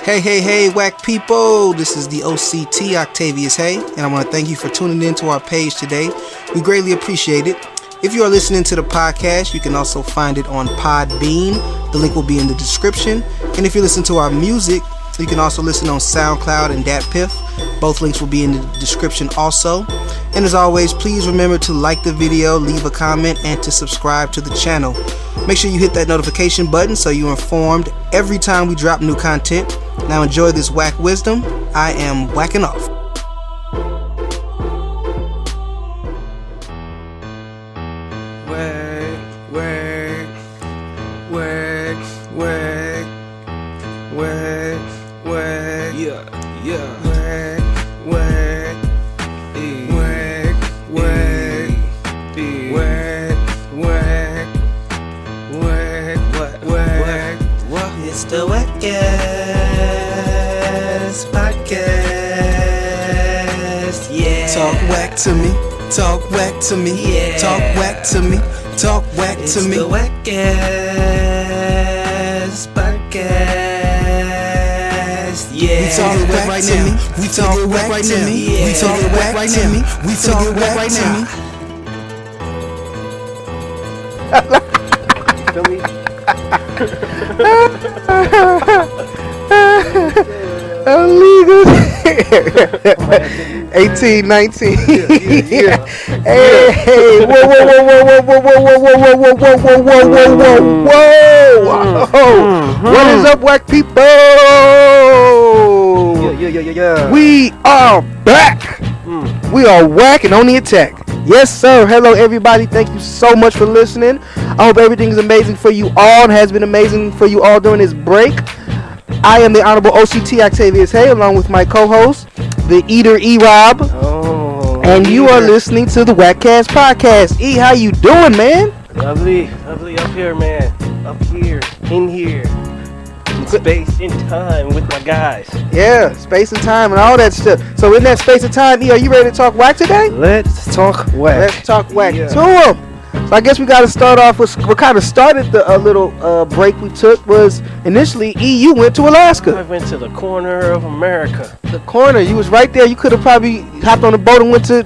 Hey, whack people. This is the OCT, Octavius Haye, and I want to thank you for tuning in to our page today. We greatly appreciate it. If you are listening to the podcast, you can also find it on Podbean. The link will be in the description. And if you listen to our music, you can also listen on SoundCloud and DatPiff. Both links will be in the description also. And as always, please remember to like the video, leave a comment, and to subscribe to the channel. Make sure you hit that notification button so you're informed every time we drop new content. Now enjoy this whack wisdom. I am whacking off. It's the WACCast podcast, yeah. Talk whack to me, talk whack to me, yeah. Talk whack to me, talk whack It's to me. the WACCast podcast, yeah. We talk whack right now, we talk whack right now, we talk whack right now, we talk whack right now. Illegal. 18, 19. Hey, whoa. What is up, whack people? Yeah. We are back. We are whack and on the attack. Yes, sir. Hello, everybody. Thank you so much for listening. I hope everything is amazing for you all and has been amazing for you all during this break. I am the Honorable OCT Octavius Haye, along with my co-host, the Eater E-Rob. Oh, and you are listening to the WACCast podcast. E, how you doing, man? Lovely up here, man. Up here, in here. In space, in time with my guys. Yeah, space and time and all that stuff. So in that space and time, E, are you ready to talk whack today? Let's talk whack. Let's talk whack Yeah. to him. So I guess we got to start off with what kind of started the little break we took was initially, E, you went to I Alaska. went to the corner of America. The corner, you was right there. You could have probably hopped on a boat and went to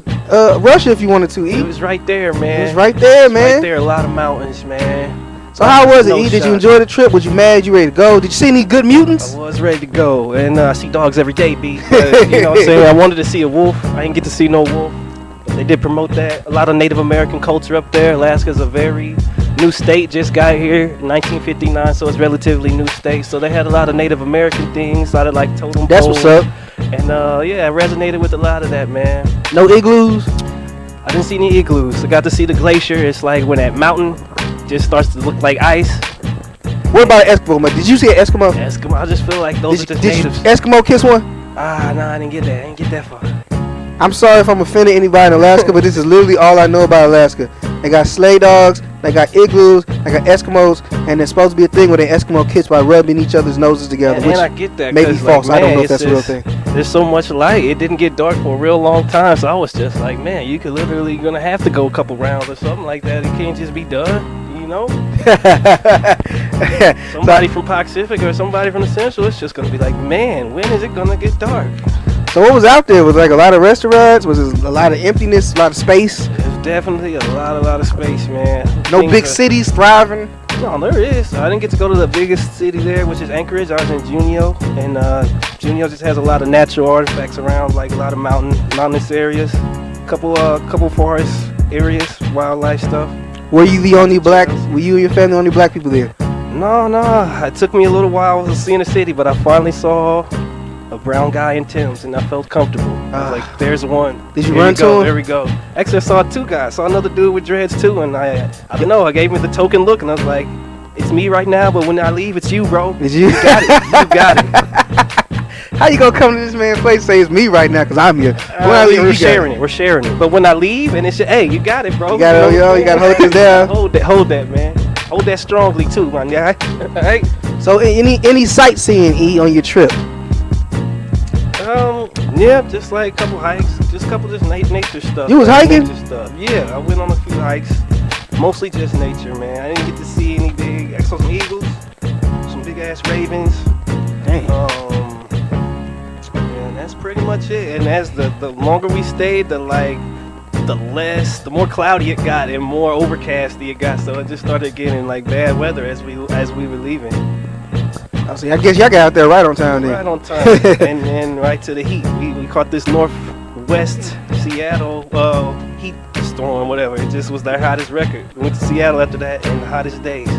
Russia if you wanted to, E. It was right there, man. It was right there, man. Right there, a lot of mountains, man. So how was it, No E? Did you shot. enjoy the trip? Was you mad? You ready to go? Did you see any good mutants? I was ready to go, and I see dogs every day, B. But, you know what I'm saying? I wanted to see a wolf. I didn't get to see no wolf. They did promote that. A lot of Native American culture up there. Alaska's a very new state. Just got here in 1959, so it's relatively new state. So they had a lot of Native American things, a lot of like totem That's poles. what's up. And yeah, I resonated with a lot of that, man. No igloos? I didn't see any igloos. I got to see the glacier. It's like when that mountain just starts to look like ice. What about an Eskimo? Did you see an Eskimo? Eskimo, I just feel like those are just Did you natives. Eskimo kiss one? Nah, I didn't get that. I didn't get that far. I'm sorry if I'm offending anybody in Alaska, but this is literally all I know about Alaska. They got sleigh dogs, they got igloos, they got Eskimos, and there's supposed to be a thing where they Eskimo kiss by rubbing each other's noses together, And which I get that. may be 'cause, false. Like, I don't man, know if that's a real it's thing. There's so much light. It didn't get dark for a real long time, so I was just like, man, you could literally gonna have to go a couple rounds or something like that. It can't just be done, you know? Somebody from Pacific or somebody from the Central, it's just gonna be like, man, when is it gonna get dark? So what was out there? Was like a lot of restaurants? Was it a lot of emptiness, a lot of space? There's definitely a lot of space, man. No Things big are- cities thriving? No, there is. I didn't get to go to the biggest city there, which is Anchorage. I was in Junio, and Junio just has a lot of natural artifacts around, like a lot of mountainous areas, couple forest areas, wildlife stuff. Were you the only black, were you and your family the only black people there? No, it took me a little while to see in the city, but I finally saw a brown guy in Tim's, and I felt comfortable. I was like, there's one. Did you Here run we to go, him? There we go. Actually, I saw two guys. Saw another dude with dreads too, and I don't know. I gave him the token look, and I was like, it's me right now, but when I leave, it's you, bro. Did you? You got it. You got it. How you gonna come to this man's place and say it's me right now because I'm here? When I leave, We're you got sharing it. We're sharing it. But when I leave, and it's hey, you got it, bro. You got it, yo. You gotta hold this down. Hold that, man. Hold that strongly too, my guy. All right. So any sightseeing, E, on your trip? Yeah, just like a couple hikes, just nature stuff. You was hiking? Nature stuff. Yeah, I went on a few hikes, mostly just nature, man. I didn't get to see any big. I saw some eagles, some big ass ravens. Dang. That's pretty much it. And as the longer we stayed, the more cloudy it got and more overcasty it got. So it just started getting like bad weather as we were leaving. I see. I guess y'all got out there right on time then. Right on time, and right to the heat. We caught this northwest Seattle heat storm, whatever. It just was their hottest record. We went to Seattle after that in the hottest days.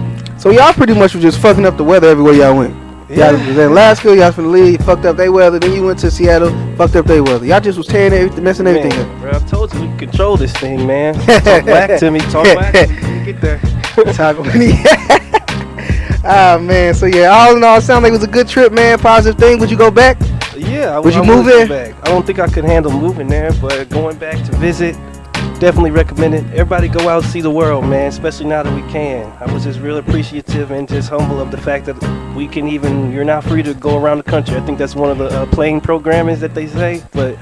So y'all pretty much were just fucking up the weather everywhere y'all went. Yeah. Y'all was in Alaska, y'all was from the league, fucked up their weather. Then you went to Seattle, fucked up their weather. Y'all just was tearing everything, messing everything up. Bro, I told you we can control this thing, man. Talk back to me. Talk back to me. Get there. Talk with me. Ah, man. So, yeah, all in all, it sounded like it was a good trip, man. Positive thing. Would you go back? Yeah. Would you move there? Back. I don't think I could handle moving there, but going back to visit, definitely recommend it. Everybody go out and see the world, man, especially now that we can. I was just real appreciative and just humble of the fact that we can you're now free to go around the country. I think that's one of the playing programmings that they say, but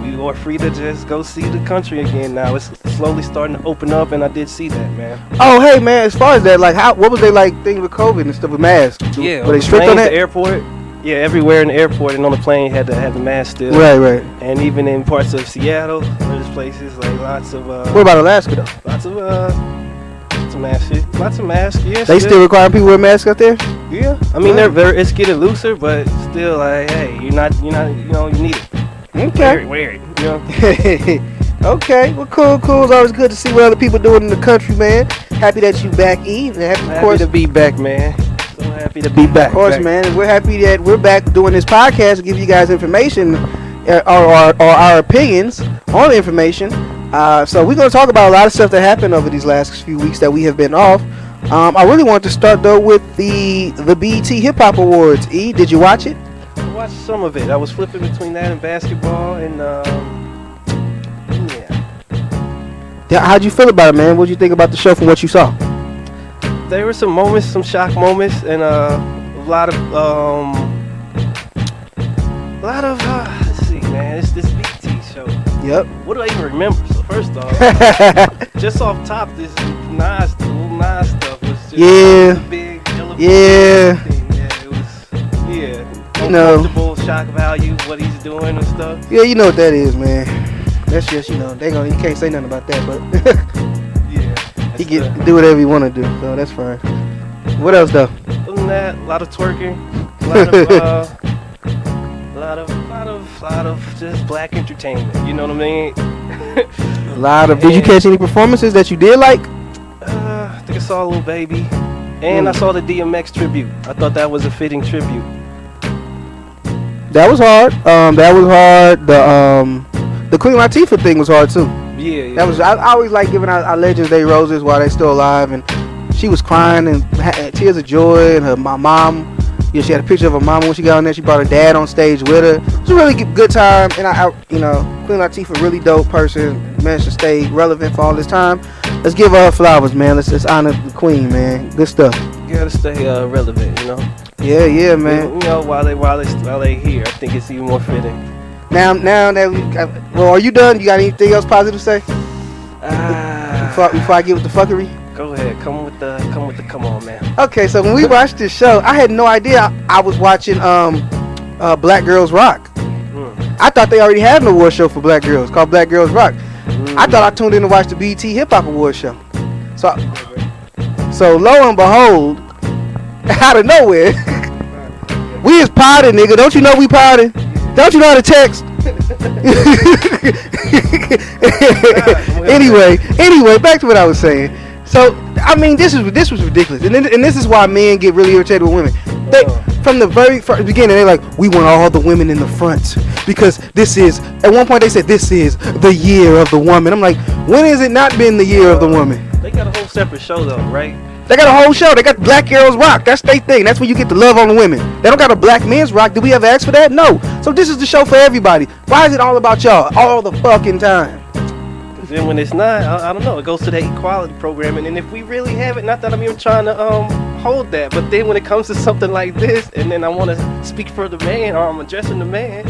we are free to just go see the country again now. It's slowly starting to open up, and I did see that, man. Oh, hey, man, as far as that, like, what was they, like, thing with COVID and stuff with masks? Yeah. Were they strict on that? The airport. Yeah, everywhere in the airport and on the plane you had to have the mask still. Right. And even in parts of Seattle, there's places like lots of. What about Alaska though? Lots of masks. Lots of masks. Yeah. They still require people to wear masks out there? Yeah. I mean, it's getting looser, but still, like, hey, you need it. Okay. Wear it. You know. Okay. Well, cool. It's always good to see what other people doing in the country, man. Happy that you back, E. And happy to be back, man. So happy to be back. Of course, man. We're happy that we're back doing this podcast to give you guys information or our opinions on the information. So we're going to talk about a lot of stuff that happened over these last few weeks that we have been off. I really want to start, though, with the BET Hip Hop Awards. E, did you watch it? I watched some of it. I was flipping between that and basketball, and yeah. How'd you feel about it, man? What did you think about the show from what you saw? There were some moments, some shock moments, and a lot of let's see, man, it's this BT show. Yep. What do I even remember? So first off, just off top, this Nas stuff was just a big elephant. Yeah. Thing. Yeah, it was, you know, uncomfortable shock value, what he's doing and stuff. Yeah, you know what that is, man. That's just, you can't say nothing about that, but he can do whatever he want to do, so that's fine. What else though? Other than that, a lot of twerking, a lot of just black entertainment. You know what I mean? A lot of. Did you catch any performances that you did like? I think I saw Lil Baby, and I saw the DMX tribute. I thought that was a fitting tribute. That was hard. The Queen Latifah thing was hard too. Yeah. That was. I always like giving our legends their roses while they're still alive, and she was crying and had tears of joy, and my mom. Yeah, she had a picture of her mama when she got on there. She brought her dad on stage with her. It was a really good time, and Queen Latifah, really dope person, managed to stay relevant for all this time. Let's give her flowers, man. Let's just honor the Queen, man. Good stuff. You gotta stay relevant, you know. Yeah, man. You know, while they here, I think it's even more fitting. Now that are you done? You got anything else positive to say? Before I get with the fuckery. Go ahead, come on, man. Okay, so when we watched this show, I had no idea I was watching Black Girls Rock. I thought they already had an award show for black girls called Black Girls Rock. I thought I tuned in to watch the BET Hip Hop Award show. So lo and behold, out of nowhere, we is potted, nigga. Don't you know we potted? Don't you know how to text? Anyway, back to what I was saying. So, I mean, this was ridiculous, and this is why men get really irritated with women. From the very first beginning, they're like, we want all the women in the front because this is. At one point, they said this is the year of the woman. I'm like, when has it not been the year of the woman? They got a whole separate show though, right? They got a whole show. They got Black Girls Rock. That's their thing. That's where you get to love on the women. They don't got a Black Men's Rock. Did we ever ask for that? No. So this is the show for everybody. Why is it all about y'all all the fucking time? Then when it's not, I don't know, it goes to that equality programming. And if we really have it, not that I'm even trying to hold that, but then when it comes to something like this, and then I want to speak for the man, or I'm addressing the man,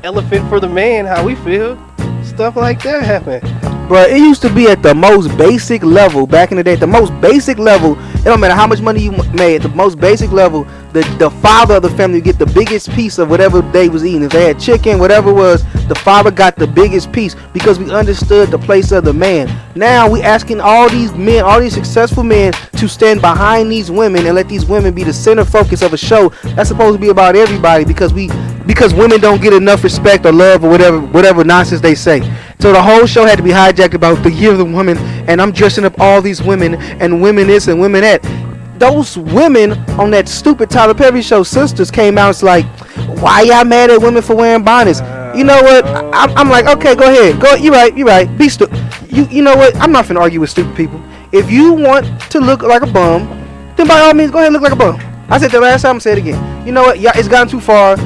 elephant for the man, how we feel, stuff like that happen. Bro, it used to be at the most basic level back in the day. At the most basic level, it don't matter how much money you made. At the most basic level, the father of the family would get the biggest piece of whatever they was eating. If they had chicken, whatever it was, the father got the biggest piece because we understood the place of the man. Now we asking all these men, all these successful men, to stand behind these women and let these women be the center focus of a show that's supposed to be about everybody because women don't get enough respect or love or whatever nonsense they say. So the whole show had to be hijacked about the year of the woman, and I'm dressing up all these women and women this and women that. Those women on that stupid Tyler Perry show, Sisters, came out. It's like, why y'all mad at women for wearing bonnets? You know what? I'm like, okay, go ahead. Go. You're right. Be stupid. You know what? I'm not finna argue with stupid people. If you want to look like a bum, then by all means, go ahead and look like a bum. I said that last time. I'm saying it again. You know what? It's gotten too far.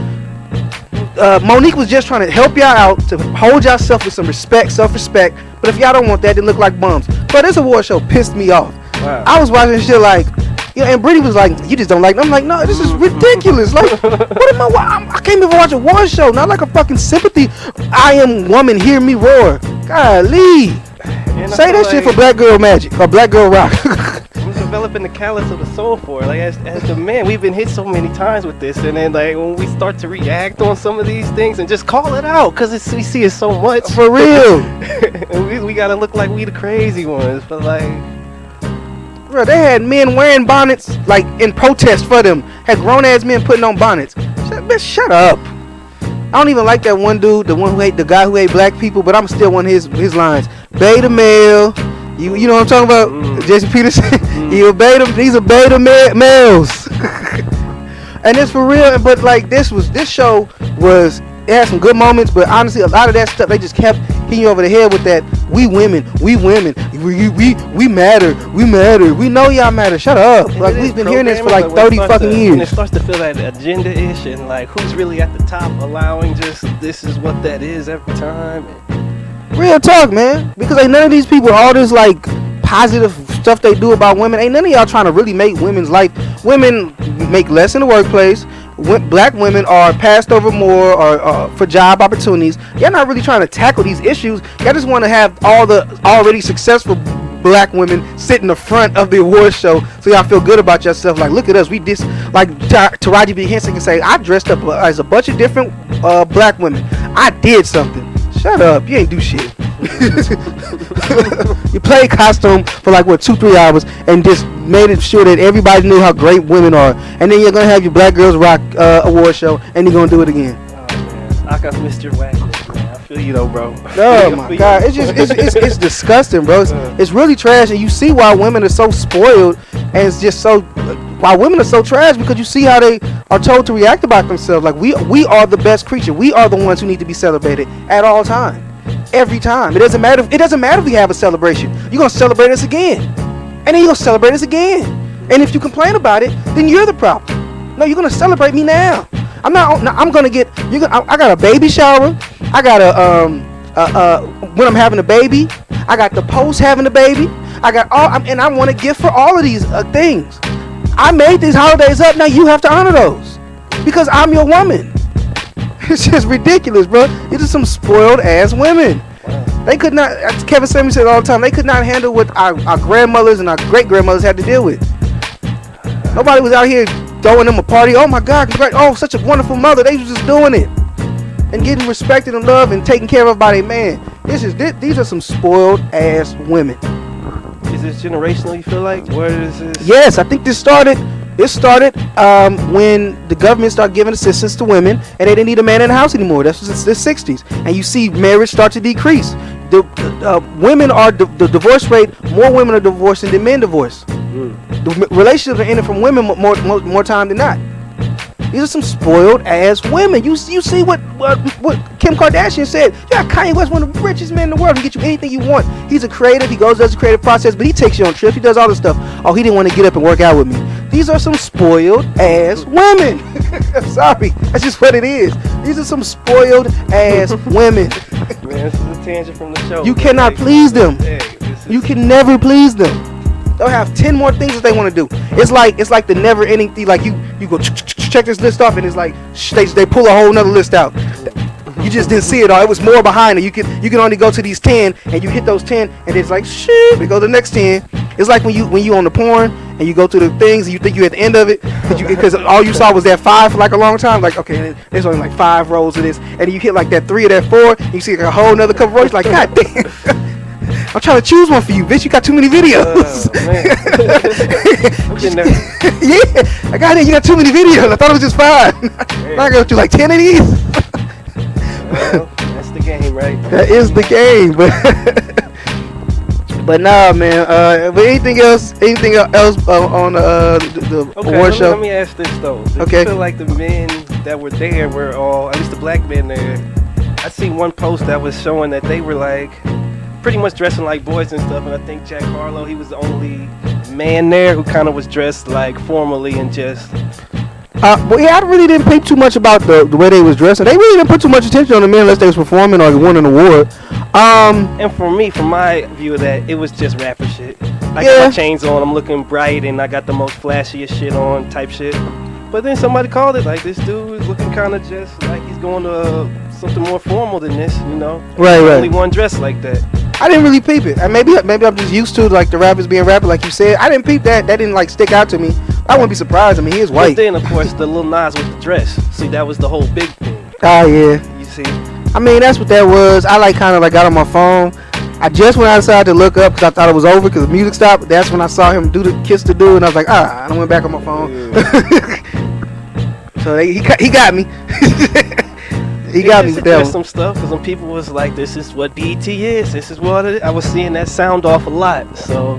Monique was just trying to help y'all out to hold yourself with some respect, self-respect. But if y'all don't want that, then look like bums. But this award show pissed me off. Wow. I was watching shit like, and Britney was like, you just don't like them. I'm like, no, this is ridiculous. Like, what am I can't even watch a award show. Not like a fucking sympathy. I am woman, hear me roar. Golly. Say that shit for Black Girl Magic or Black Girl Rock. Developing the callous of the soul for it. Like as the man, we've been hit so many times with this, and then like when we start to react on some of these things and just call it out because we see it so much for real. And we gotta look like we the crazy ones, but like, bro, they had men wearing bonnets like in protest for them. Had grown ass men putting on bonnets. Shut up. I don't even like that one dude, the guy who hate black people, but I'm still one of his lines. Beta male. You know what I'm talking about? Jason Peterson. These are beta males. And it's for real. But like this show was, it had some good moments, but honestly a lot of that stuff they just kept hitting you over the head with that we women, we matter, we know y'all matter, shut up. Like we've been hearing this for like 30 fucking years. And it starts to feel that agenda-ish and like who's really at the top allowing just this is what that is every time. Real talk, man. Because ain't none of these people, all this like positive stuff they do about women, ain't none of y'all trying to really make women's life. Women make less in the workplace. Black women are passed over more or for job opportunities. Y'all not really trying to tackle these issues. Y'all just want to have all the already successful black women sit in the front of the award show so y'all feel good about yourself. Like, look at us. We like Taraji B. Henson can say, I dressed up as a bunch of different black women. I did something. Shut up. You ain't do shit. You played costume for like 2-3 hours and just made it sure that everybody knew how great women are, and then you're gonna have your Black Girls Rock award show and you're gonna do it again. Oh man, I got Mr. Wackness, man. I feel you though, bro. Oh my god, it's disgusting, bro. It's really trash, and you see why women are so spoiled, and it's just so why women are so trash, because you see how they are told to react about themselves. Like we are the best creature. We are the ones who need to be celebrated at all time. Every time. It doesn't matter if we have a celebration. You're gonna celebrate us again. And then you're gonna celebrate us again. And if you complain about it, then you're the problem. No, you're gonna celebrate me now. I got a baby shower. I got when I'm having a baby. I got the post having a baby. And I want a gift for all of these things. I made these holidays up. Now you have to honor those because I'm your woman. It's just ridiculous, bro. These are some spoiled ass women. They could not, as Kevin Samuels said all the time, they could not handle what our grandmothers and our great grandmothers had to deal with. Nobody was out here throwing them a party. Oh my God, oh, such a wonderful mother. They was just doing it and getting respected and loved and taken care of by their man. These are some spoiled ass women. Is this generational, you feel like? Where is this? Yes, I think this started when the government started giving assistance to women and they didn't need a man in the house anymore. That's the 60s. And you see marriage start to decrease. The divorce rate, more women are divorcing than men divorce. The relationships are ending from women more time than not. These are some spoiled ass women. You see what Kim Kardashian said. Yeah, Kanye West, one of the richest men in the world, can get you anything you want. He's a creative. He does the creative process, but he takes you on trips. He does all this stuff. Oh, he didn't want to get up and work out with me. These are some spoiled ass women. I'm sorry, that's just what it is. These are some spoiled ass women. Man, this is a tangent from the show. You cannot please them. You can never please them. They'll have 10 more things that they want to do. It's like the never ending thing. Like you go check this list off, and it's like they pull a whole nother list out. You just didn't see it all. It was more behind it. You can only go to these 10, and you hit those 10, and it's like shit. We go to the next 10. It's like when you on the porn and you go to the things and you think you're at the end of it because all you saw was that 5 for like a long time. Like, okay, there's only like 5 rows of this, and then you hit like that 3 or that 4, and you see like a whole another couple rows. Like, god damn. I'm trying to choose one for you, bitch. You got too many videos. I'm getting there. Yeah, I got it. You got too many videos. I thought it was just 5. I go through like 10 of these. Well, that's the game, right? That is the game, but nah, man. But anything else on the award show? Let me ask this though. Did Okay. you feel like the men that were there were all, at least the black men there? I seen one post that was showing that they were like pretty much dressing like boys and stuff, and I think Jack Harlow, he was the only man there who kind of was dressed like formally and just. Well, yeah, I really didn't pay too much about the way they was dressing. They really didn't put too much attention on the men unless they was performing or won an award. And for me, from my view of that, it was just rapper shit. I got my chains on, I'm looking bright, and I got the most flashiest shit on type shit. But then somebody called it like, this dude is looking kind of just like he's going to something more formal than this, you know? Right. Only one dress like that. I didn't really peep it. And maybe I'm just used to like the rappers being rappers, like you said. I didn't peep that. That didn't like stick out to me. I wouldn't be surprised. I mean, he is white. But then, of course, the Lil Nas with the dress. See, that was the whole big thing. Oh yeah. You see? I mean, that's what that was. I like kind of like got on my phone. I just went outside to look up because I thought it was over because the music stopped. That's when I saw him do the kiss the dude, and I was like, I went back on my phone. Yeah. So he got me. He got me with that one. Some stuff because some people was like, this is what BET is. This is what it is. I was seeing that sound off a lot. So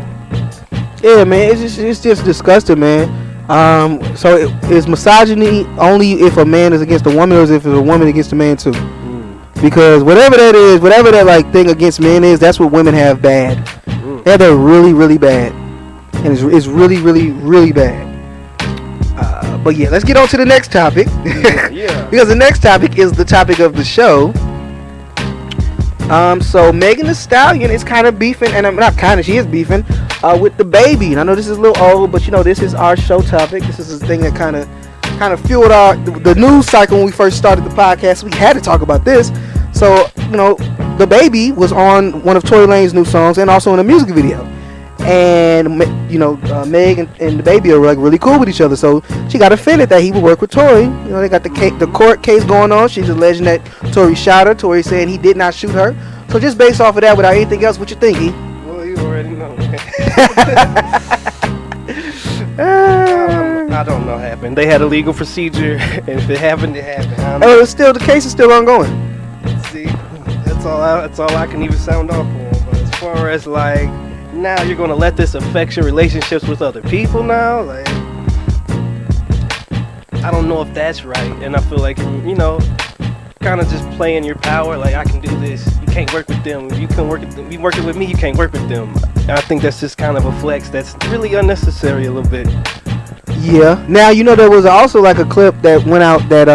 yeah, man, it's just disgusting, man. So is misogyny only if a man is against a woman, or is if it's a woman against a man too? Because whatever that is, whatever that like thing against men is, that's what women have bad. They're really, really bad, and it's really, really, really bad. But yeah, let's get on to the next topic. Yeah. Because the next topic is the topic of the show. So Megan Thee Stallion is kind of beefing, and not kind of, she is beefing with DaBaby. And I know this is a little old, but you know this is our show topic. This is the thing that kind of fueled the news cycle when we first started the podcast. We had to talk about this. So you know, DaBaby was on one of Tory Lanez's new songs and also in a music video. And you know, Meg and DaBaby are like really cool with each other. So she got offended that he would work with Tory. You know, they got the court case going on. She's alleging that Tory shot her. Tory saying he did not shoot her. So just based off of that, without anything else, what you think, E? Well, you already know. I don't know what happened. They had a legal procedure, and if it happened, it happened. Oh, it's still, the case is still ongoing. See, that's all I can even sound off on. But as far as like, now you're gonna let this affect your relationships with other people now, like, I don't know if that's right. And I feel like, you know, kind of just playing your power. Like, I can do this. You can't work with them. You can work with them. You working with me. You can't work with them. And I think that's just kind of a flex that's really unnecessary a little bit. Yeah. Now you know there was also like a clip that went out that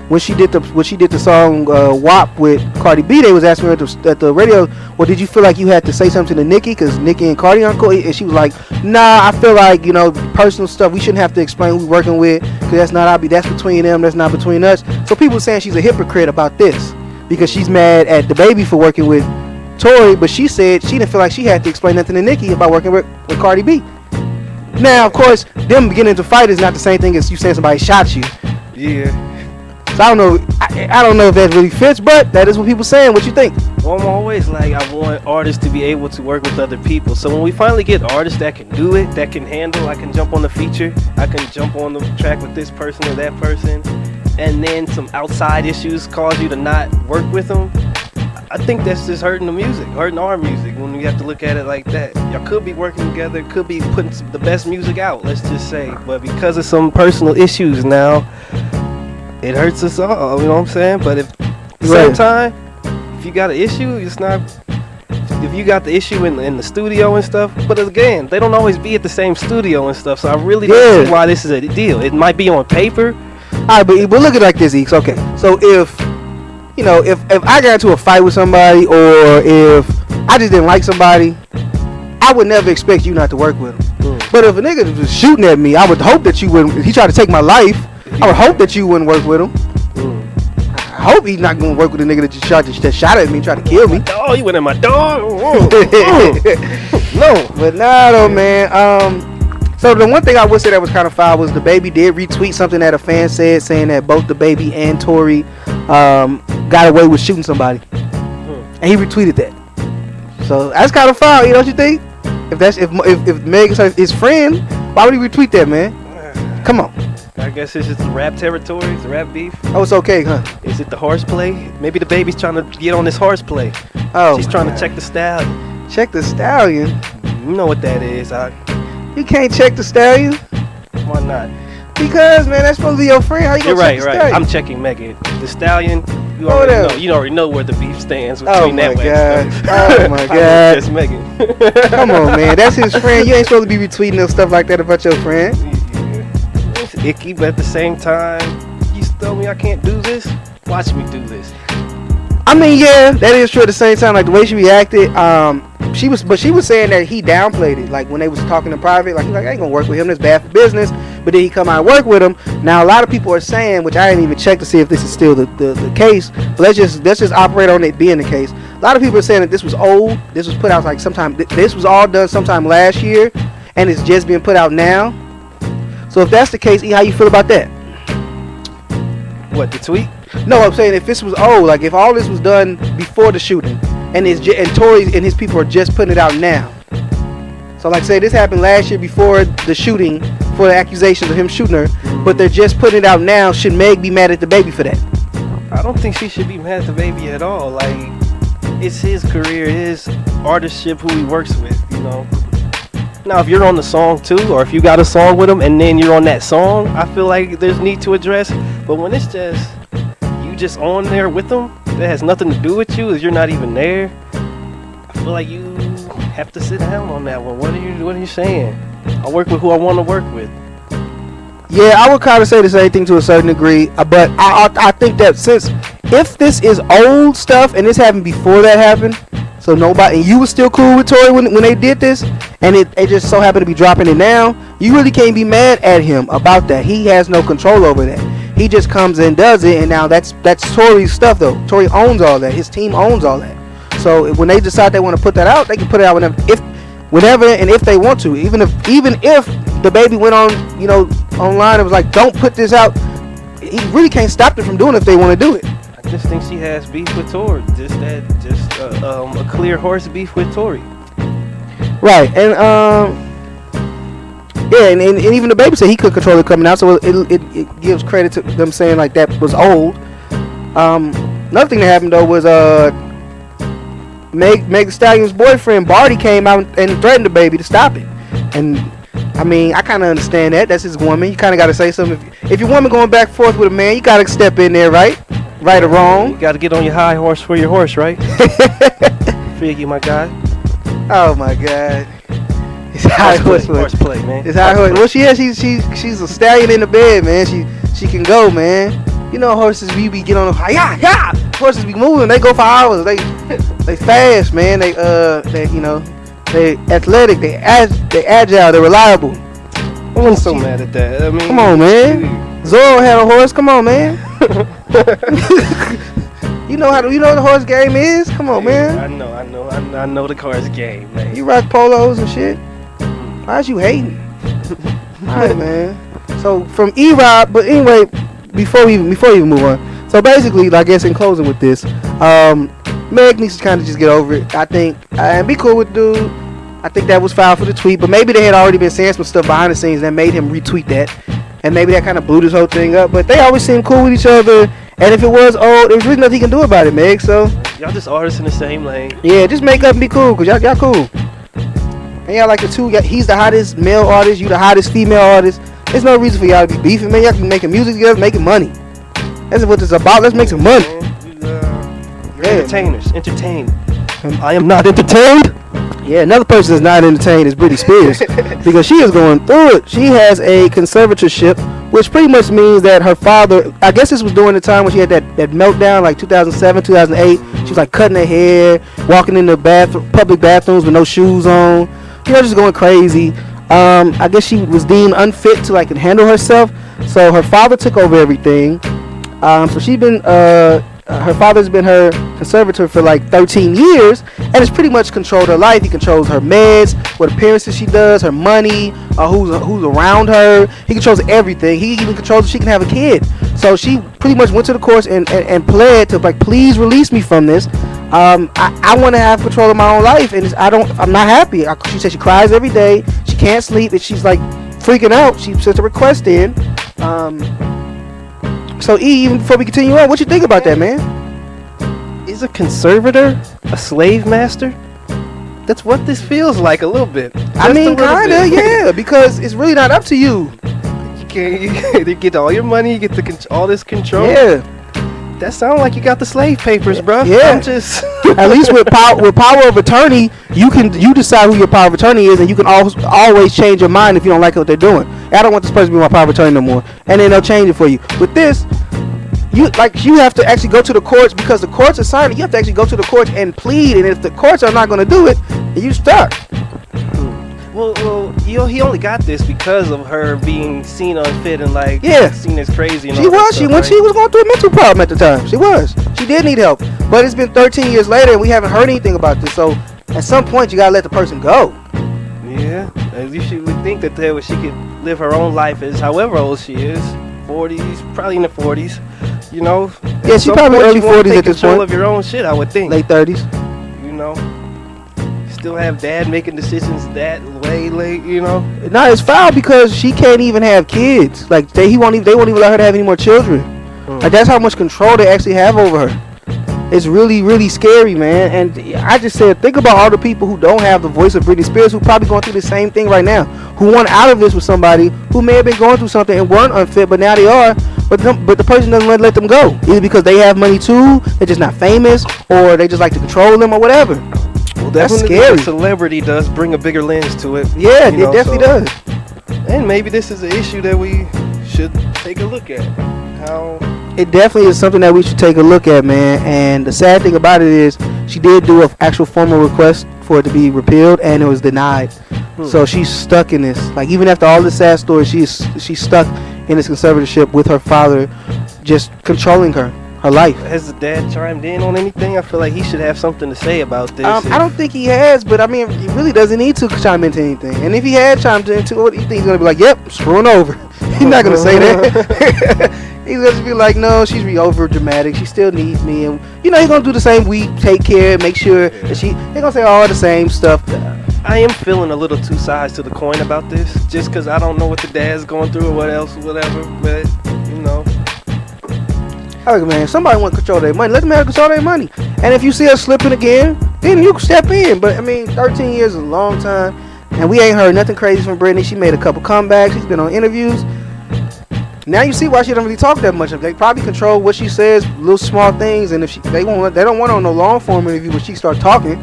when she did the song WAP with Cardi B, they was asking her at the radio, well, did you feel like you had to say something to Nicki because Nicki and Cardi aren't cool? And she was like, nah, I feel like, you know, personal stuff we shouldn't have to explain who we working with because that's between them, that's not between us. So people saying she's a hypocrite about this because she's mad at DaBaby for working with Tory, but she said she didn't feel like she had to explain nothing to Nicki about working with Cardi B. Now, of course, them beginning to fight is not the same thing as you saying somebody shot you. Yeah. So I don't know. I don't know if that really fits, but that is what people saying. What you think? Well, I'm always like, I want artists to be able to work with other people. So when we finally get artists that can do it, that can handle, I can jump on the feature, I can jump on the track with this person or that person, and then some outside issues cause you to not work with them. I think that's just hurting the music, hurting our music when we have to look at it like that. Y'all could be working together, could be putting the best music out, let's just say. But because of some personal issues now, it hurts us all, you know what I'm saying? But at the same time, if you got an issue, it's not, if you got the issue in the studio and stuff, but again, they don't always be at the same studio and stuff, so I really don't see why this is a deal. It might be on paper. Alright, but look at it like this, Eeks. Okay, so if, you know, if I got into a fight with somebody, or if I just didn't like somebody, I would never expect you not to work with them. But if a nigga was shooting at me, I would hope that you wouldn't, if he tried to take my life, I would hope that you wouldn't work with him. I hope he's not gonna work with a nigga that just shot at me and tried to kill me. Oh, you went at my dog. No, but nah, though, man. So the one thing I would say that was kind of foul was DaBaby did retweet something that a fan said, saying that both DaBaby and Tory got away with shooting somebody, and he retweeted that. So that's kind of foul, you know what you think? If Meg is his friend, why would he retweet that, man? Come on. I guess it's just the rap territory, it's the rap beef. Oh, it's okay, huh? Is it the horseplay? Maybe DaBaby's trying to get on this horseplay. Oh, she's trying to check the stallion. Check the stallion. You know what that is? You can't check the stallion. Why not? Because, man, that's supposed to be your friend. How you gonna check the right. stallion? I'm checking Megan. The stallion. You already know where the beef stands between that way. Oh my god. That's Megan. Come on, man. That's his friend. You ain't supposed to be retweeting no stuff like that about your friend. Yeah. It's icky, but at the same time, you tell me I can't do this. Watch me do this. I mean, yeah, that is true. At the same time, like the way she reacted, she was saying that he downplayed it. Like when they was talking in private, like he's like, I ain't gonna work with him. That's bad for business. But then he come out and work with him. Now a lot of people are saying, which I didn't even check to see if this is still the case. But let's just operate on it being the case. A lot of people are saying that this was old. This was put out like sometime. This was all done sometime last year, and it's just being put out now. So if that's the case, E, how you feel about that? What, the tweet? No, I'm saying if this was old, like if all this was done before the shooting, and Tory and his people are just putting it out now. So like say this happened last year before the shooting, for the accusations of him shooting her, but they're just putting it out now. Should Meg be mad at DaBaby for that? I don't think she should be mad at DaBaby at all. Like, it's his career, his artistship, who he works with, you know. Now, if you're on the song too, or if you got a song with him and then you're on that song, I feel like there's need to address. But when it's just on there with them, that has nothing to do with you, as you're not even there, I feel like you have to sit down on that one. What are you saying? I work with who I want to work with. Yeah, I would kind of say the same thing to a certain degree, but I think that if this is old stuff and this happened before that happened, so nobody, and you was still cool with Tory when they did this, and it just so happened to be dropping it now, you really can't be mad at him about that. He has no control over that. He just comes and does it, and now that's Tory's stuff though. Tory owns all that. His team owns all that. So when they decide they want to put that out, they can put it out whenever and if they want to. Even if DaBaby went on, online and was like, don't put this out, he really can't stop them from doing it if they want to do it. I just think she has beef with Tory. Just a clear horse beef with Tory. Right, and yeah, and even DaBaby said he could control it coming out, so it gives credit to them saying like that was old. Another thing that happened though was Meg Thee Stallion's boyfriend Barty came out and threatened DaBaby to stop it. And I mean, I kind of understand that. That's his woman. You kind of got to say something. If your woman going back and forth with a man, you got to step in there, right? Right or wrong. You got to get on your high horse for your horse, right? Figgy, my guy. Oh my God. It's high horseplay, man. It's high horse. Well, she is. She's a stallion in the bed, man. She can go, man. You know, horses we get on the yeah. Horses be moving. They go for hours. They fast, man. They athletic. They agile. They're reliable. I wasn't so mad at that. I mean, come on, man. Zorro had a horse. Come on, man. You know what the horse game is? Come on, man. I know the horse game, man. You rock polos and shit. Why's you hating? Alright, man. So from E-Rob, but anyway, before we even move on. So basically, I guess in closing with this, Meg needs to kind of just get over it. I think, and be cool with the dude. I think that was foul for the tweet, but maybe they had already been saying some stuff behind the scenes that made him retweet that, and maybe that kind of blew this whole thing up. But they always seem cool with each other, and if it was old, there's really nothing he can do about it, Meg. So y'all just artists in the same lane. Yeah, just make up and be cool, cause y'all cool. And y'all like the two. He's the hottest male artist, you the hottest female artist. There's no reason for y'all to be beefing, man. Y'all can be making music together, making money. That's what it's about. Let's make some money. You're entertainers. Entertain. I am not entertained. Yeah, another person that's not entertained is Britney Spears because she is going through it. She has a conservatorship, which pretty much means that her father, I guess this was during the time when she had that meltdown, like 2007, 2008. She was like cutting her hair, walking in the public bathrooms with no shoes on, just going crazy. I guess she was deemed unfit to like handle herself, so her father took over everything. So she's been her father's been her conservator for like 13 years, and it's pretty much controlled her life. He controls her meds, what appearances she does, her money, who's around her. He controls everything. He even controls if she can have a kid. So she pretty much went to the courts and pled to like, please release me from this. I want to have control of my own life, and I'm not happy. She said she cries every day. She can't sleep, and she's like freaking out. She sent a request in. So even before we continue on, what you think about that, man? Is a conservator a slave master? That's what this feels like a little bit. I mean, kinda, yeah, because it's really not up to you. You get all your money, you get all this control. Yeah. That sounds like you got the slave papers, bro. Yeah. I'm just at least with power of attorney, you decide who your power of attorney is, and you can always change your mind if you don't like what they're doing. I don't want this person to be my power of attorney no more, and then they'll change it for you. With this, you have to actually go to the courts, because the courts are signing. You have to actually go to the courts and plead, and if the courts are not going to do it, then you stuck. Well, he only got this because of her being seen unfit and like seen as crazy. And she was going through a mental problem at the time. She did need help, but it's been 13 years later and we haven't heard anything about this. So at some point you gotta let the person go. Yeah, you should think that she could live her own life as however old she is, 40s, probably in the 40s. You know. Yeah, she probably early 40s at this point. Control of your own shit, I would think. Late 30s. You know. Still have dad making decisions that way late, you know. No, it's foul because she can't even have kids. Like they won't even let her to have any more children. Like that's how much control they actually have over her. It's really, really scary, man. And I just said, think about all the people who don't have the voice of Britney Spears, who probably going through the same thing right now, who want out of this with somebody who may have been going through something and weren't unfit, but now they are. But the person doesn't want to let them go, either because they have money too, they're just not famous, or they just like to control them or whatever. Well, that's scary. Celebrity does bring a bigger lens to it. Yeah, it definitely does. And maybe this is an issue that we should take a look at. It definitely is something that we should take a look at, man. And the sad thing about it is, she did do an actual formal request for it to be repealed, and it was denied. So she's stuck in this. Like even after all the sad stories, she's stuck in this conservatorship with her father, just controlling her life. Has the dad chimed in on anything? I feel like he should have something to say about this. I don't think he has, but I mean, he really doesn't need to chime into anything. And if he had chimed into it, you think he's gonna be like, "Yep, screwing over." He's not gonna say that. He's gonna be like, "No, she's over dramatic. She still needs me," and he's gonna do the same. We take care, make sure that they're gonna say all the same stuff. I am feeling a little two sides to the coin about this, just because I don't know what the dad's going through or whatever. But Look, man, somebody want to control their money. Let them have control their money. And if you see her slipping again, then you can step in. But I mean, 13 years is a long time, and we ain't heard nothing crazy from Britney. She made a couple comebacks. She's been on interviews. Now you see why she don't really talk that much. They probably control what she says, little small things, and if they don't want her on no long form interview when she start talking.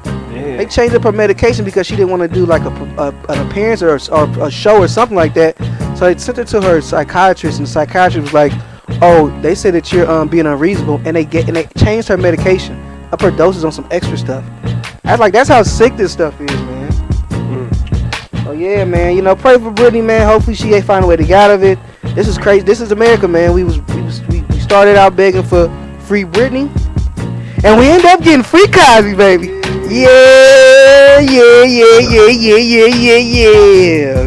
Yeah. They changed up her medication because she didn't want to do like an appearance or a show or something like that. So they sent her to her psychiatrist, and the psychiatrist was like, "Oh, they said that you're being unreasonable," and they changed her medication, up her doses on some extra stuff. That's how sick this stuff is, man. Oh yeah, man. Pray for Britney, man. Hopefully she ain't find a way to get out of it. This is crazy. This is America, man. We started out begging for free Britney, and we end up getting free Cosby, baby. Yeah,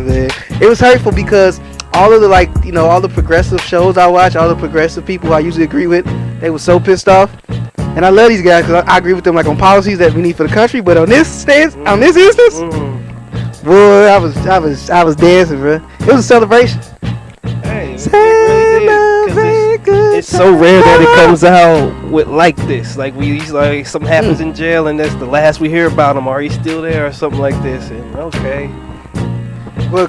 man. It was hurtful because all of the all the progressive shows I watch, all the progressive people who I usually agree with, they were so pissed off. And I love these guys because I agree with them on policies that we need for the country. But on this instance, boy, I was dancing, bro. It was a celebration. Hey, it really did, it's so rare that it comes out with like this. Like something happens in jail and that's the last we hear about him. Are he still there or something like this? And okay. Well,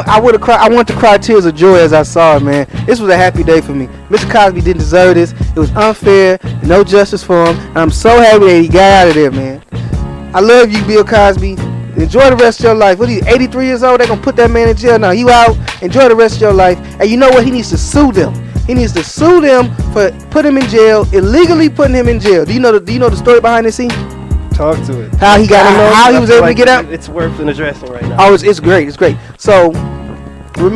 I would have cried. I wanted to cry tears of joy as I saw it, man. This was a happy day for me. Mr. Cosby didn't deserve this. It was unfair, no justice for him. And I'm so happy that he got out of there, man. I love you, Bill Cosby. Enjoy the rest of your life. What are you, 83 years old? They're going to put that man in jail now. You out. Enjoy the rest of your life. And you know what? He needs to sue them. He needs to sue them for putting him in jail, illegally putting him in jail. Do you know the story behind the scene? Talk to it. How he got how he was able to get out? It's worth an addressing right now. Oh, it's great. It's great. So,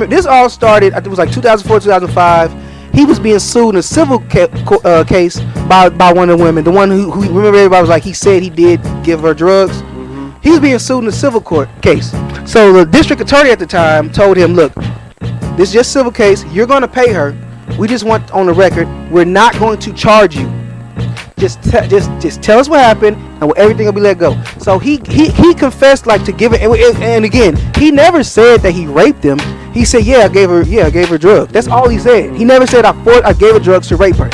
this all started, I think it was like 2004, 2005. he was being sued in a civil case by one of the women. The one who remember everybody was like, he said he did give her drugs. He was being sued in a civil court case. So the district attorney at the time told him, look, this is just a civil case. You're going to pay her. We just want on the record, we're not going to charge you. Just tell us what happened, and everything will be let go. So he confessed like to give it, and again, he never said that he raped him. He said, I gave her drugs. That's all he said. He never said I gave her drugs to rape her.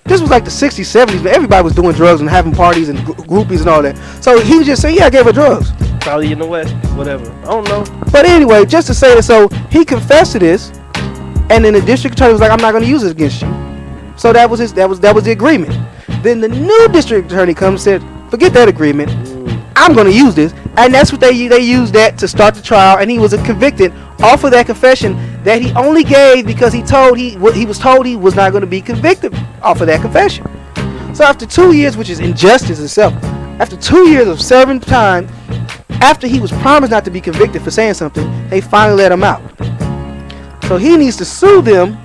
This was like the 60s, 70s, but everybody was doing drugs and having parties and groupies and all that. So he was just saying, I gave her drugs. Probably in the West, whatever. I don't know. But anyway, just to say that, so he confessed to this, and then the district attorney was like, I'm not going to use this against you. So that was the agreement. Then the new district attorney comes and said, forget that agreement. I'm going to use this. And that's what they used that to start the trial, and he was convicted off of that confession that he only gave because he was told he was not going to be convicted off of that confession. So after 2 years, which is injustice itself, after 2 years of serving time, after he was promised not to be convicted for saying something, they finally let him out. So he needs to sue them.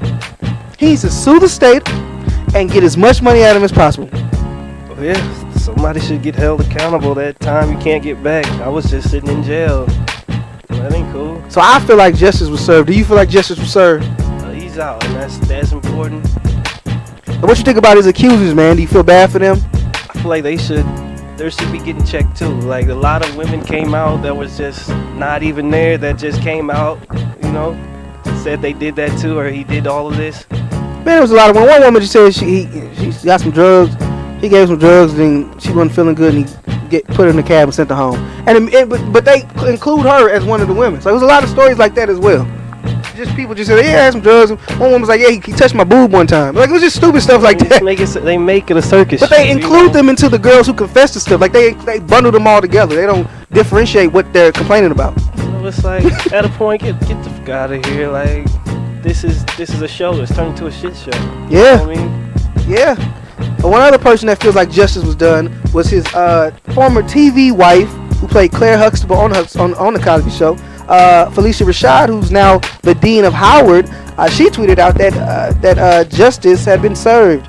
He needs to sue the state and get as much money out of him as possible. Oh, yeah, somebody should get held accountable. That time you can't get back. I was just sitting in jail. That ain't cool. So I feel like justice was served. Do you feel like justice was served? He's out, and that's important. And what you think about his accusers, man? Do you feel bad for them? I feel like they should be getting checked tut. Like a lot of women came out that was just not even there, that just came out, said they did that too, or he did all of this. Man, there was a lot of women. One woman just said she got some drugs. He gave some drugs, and she wasn't feeling good, and he put her in the cab and sent her home. But they include her as one of the women. So there was a lot of stories like that as well. Just people just said, I had some drugs. One woman was like, he touched my boob one time. Like, it was just stupid stuff like that. They make it a circus. But they include them into the girls who confess to stuff. Like they bundle them all together. They don't differentiate what they're complaining about. It's like at a point, get the fuck out of here. Like this is a show. It's turned into a shit show. Yeah. You know what I mean? Yeah. But one other person that feels like justice was done was his former TV wife, who played Claire Huxtable on the Cosby Show. Felicia Rashad, who's now the dean of Howard, she tweeted out that justice had been served,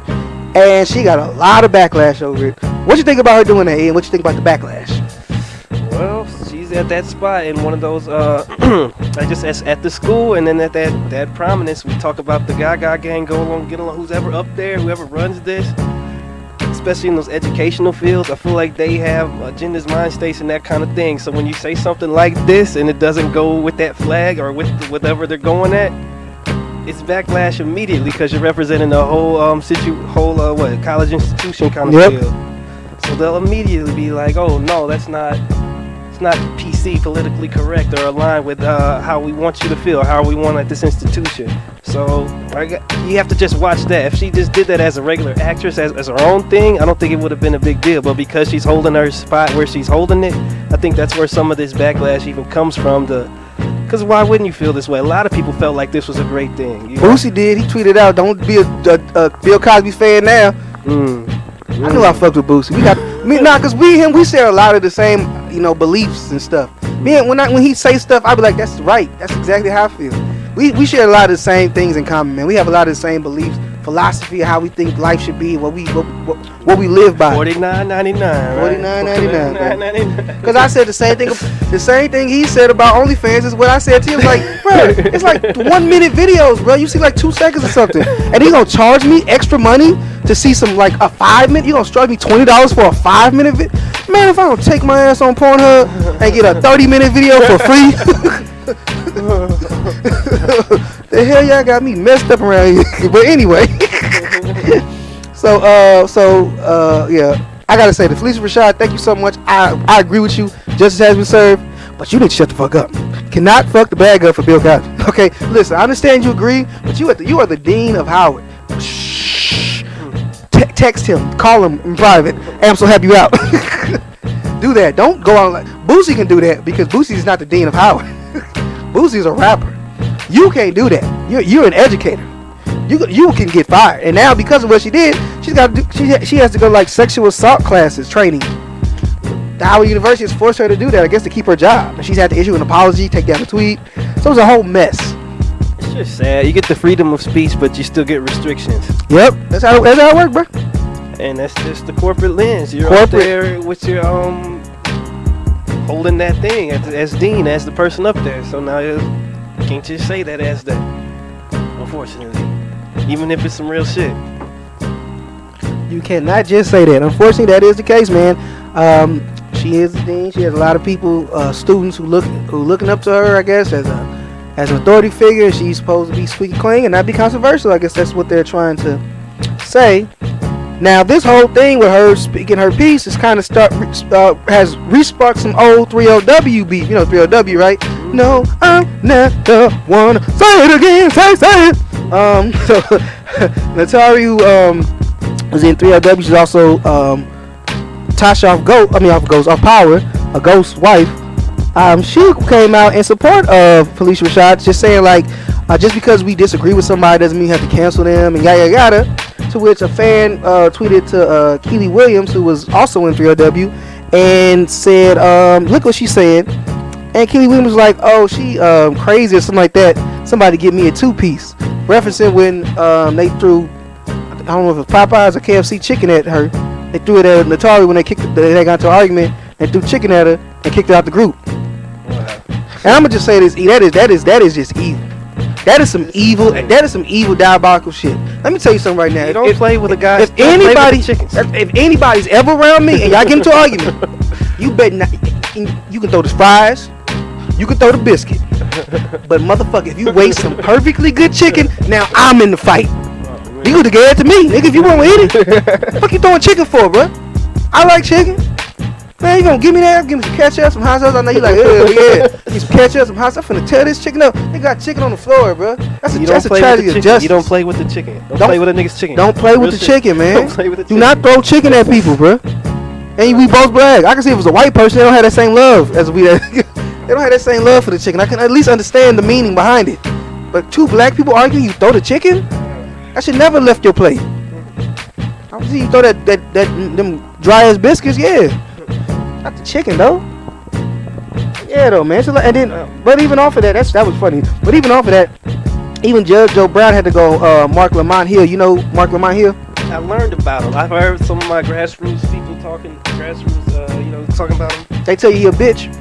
and she got a lot of backlash over it. What you think about her doing that, Ian? What you think about the backlash? Well, she's at that spot in one of those, I just at the school, and then at that prominence, we talk about the Gaga gang, go along, get along, who's ever up there, whoever runs this, especially in those educational fields. I feel like they have agendas, mind states, and that kind of thing. So when you say something like this, and it doesn't go with that flag, or with whatever they're going at, it's backlash immediately, because you're representing the whole college institution kind of field. So they'll immediately be like, oh no, it's not PC, politically correct, or aligned with how we want you to feel, how we want at this institution. So you have to just watch that. If she just did that as a regular actress, as her own thing, I don't think it would have been a big deal. But because she's holding her spot where she's holding it, I think that's where some of this backlash even comes from. Because why wouldn't you feel this way? A lot of people felt like this was a great thing. Boosie did. He tweeted out, "Don't be a Bill Cosby fan now." I knew I fucked with Boosie. Cause we share a lot of the same, beliefs and stuff. When he say stuff, I be like, that's right. That's exactly how I feel. We share a lot of the same things in common, man. We have a lot of the same beliefs, philosophy, how we think life should be, what we live by. $49.99. $49.99. Because I said the same thing. The same thing he said about OnlyFans is what I said to him. Like, bro, it's like 1 minute videos, bro. You see like 2 seconds or something, and he gonna charge me extra money to see some like a 5 minute. You gonna charge me $20 for a 5 minute video? Man, if I don't take my ass on Pornhub and get a 30-minute video for free. The hell y'all got me messed up around here. But anyway, yeah, I gotta say, to Felicia Rashad, thank you so much. I agree with you. Justice has been served, but you need to shut the fuck up. Cannot fuck the bag up for Bill Cosby. Okay, listen, I understand you agree, but you are the dean of Howard. Shh. Text him, call him in private. Hey, I'm so happy you out. Do that. Don't go on like Boosie can do that, because Boosie is not the dean of Howard. Boosie's a rapper. You can't do that. You're an educator. You can get fired. And now, because of what she did, she has to go like sexual assault classes training. The Howard University has forced her to do that, I guess, to keep her job. And she's had to issue an apology, take down a tweet. So it was a whole mess. It It's sad. You get the freedom of speech, but you still get restrictions. Yep, that's how it works, bro. And that's just the corporate lens. You're Corporate. up there with your holding that thing as dean, as the person up there. So now you can't just say that as that. Unfortunately, even if it's some real shit. You cannot just say that. Unfortunately, that is the case, man. She is the dean. She has a lot of people, students who looking up to her, I guess, as an authority figure. She's supposed to be squeaky clean and not be controversial. I guess that's what they're trying to say. Now, this whole thing with her speaking her piece is kind of has re-sparked some old 3LW beef. You know 3LW, right? No, I'm not the one. Say it again. Say it. So Natari, who was in 3LW, she's also Tasha off Power, a Ghost's wife. She came out in support of Felicia Rashad, just saying like, just because we disagree with somebody doesn't mean you have to cancel them and yada yada. To which a fan tweeted to Keely Williams, who was also in 3LW, and said, look what she said. And Keely Williams was like, oh, she crazy or something like that. Somebody give me a 2-piece. Referencing when they threw, I don't know if it was Popeyes or KFC chicken at her. They threw it at Natari when they got into an argument and threw chicken at her and kicked her out the group. Wow. And I'm gonna just say this: that is just evil. That is some evil. That is some evil, diabolical shit. Let me tell you something right now. You don't play with a guy. If anybody's ever around me and y'all get into an argument, you better not. You can throw the fries, you can throw the biscuit, but motherfucker, if you waste some perfectly good chicken, now I'm in the fight. You could have gave it to me, nigga. If you won't eat it, fuck you throwing chicken for, bro? I like chicken. Man, you gonna give me that? Give me some ketchup, some hot sauce. I know you like, yeah. Give me some ketchup, some hot sauce. I'm finna tear this chicken up. They got chicken on the floor, bro. That's a tragedy of justice. You don't play with the chicken. Don't play with a nigga's chicken. Don't play with the chicken, man. Don't play with the Do chicken. not throw chicken at people, bro. And we both brag. I can see if it was a white person, they don't have that same love as we. They don't have that same love for the chicken. I can at least understand the meaning behind it. But two black people arguing, you throw the chicken? That should never left your plate. I see you throw them dry ass biscuits, yeah. Not the chicken though. Yeah though, man. So like, and then, but even off of that, that was funny. But even off of that, even Judge Joe Brown had to go. Mark Lamont Hill, you know Mark Lamont Hill. I learned about him. I've heard some of my grassroots people talking about him. They tell you he a bitch.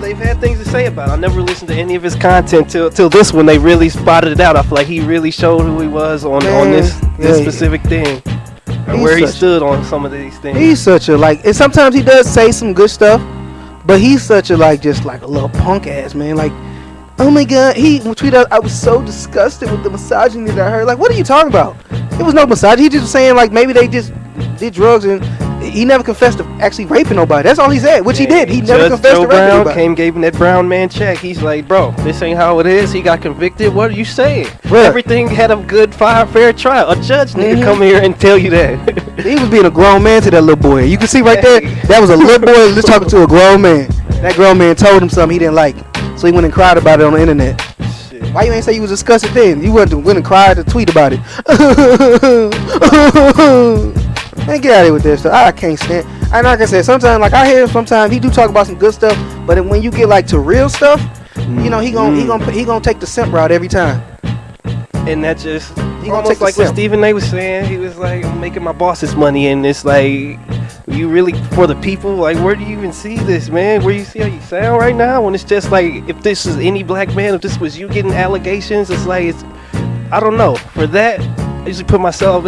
They've had things to say about it. I never listened to any of his content till this when they really spotted it out. I feel like he really showed who he was on this specific thing. And where he stood on some of these things. He's such a and sometimes he does say some good stuff, but he's such a just a little punk ass man. Like, oh my god, he tweeted out, I was so disgusted with the misogyny that I heard. Like, what are you talking about? It was no misogyny. He just was saying maybe they just did drugs and he never confessed to actually raping nobody. That's all he said, which he did. He never confessed to raping nobody. Gave him that brown man check. He's like, bro, this ain't how it is. He got convicted. What are you saying? Bruh. Everything had a good, fair trial. A judge nigga come here and tell you that. He was being a grown man to that little boy. You can see right there, that was a little boy just talking to a grown man. That grown man told him something he didn't like, so he went and cried about it on the internet. Shit. Why you ain't say you was disgusted then? You went and cried to tweet about it. Man, get out of here with this stuff. I can't stand. And like I said, sometimes I hear him. Sometimes he do talk about some good stuff, but when you get to real stuff, he gonna take the simp route every time. And that just almost like what Stephen A was saying. He was like, I'm making my boss's money, and it's like, you really for the people? Like, where do you even see this, man? Where you see how you sound right now? When it's just like, if this is any black man, if this was you getting allegations, it's like, I don't know. For that, I usually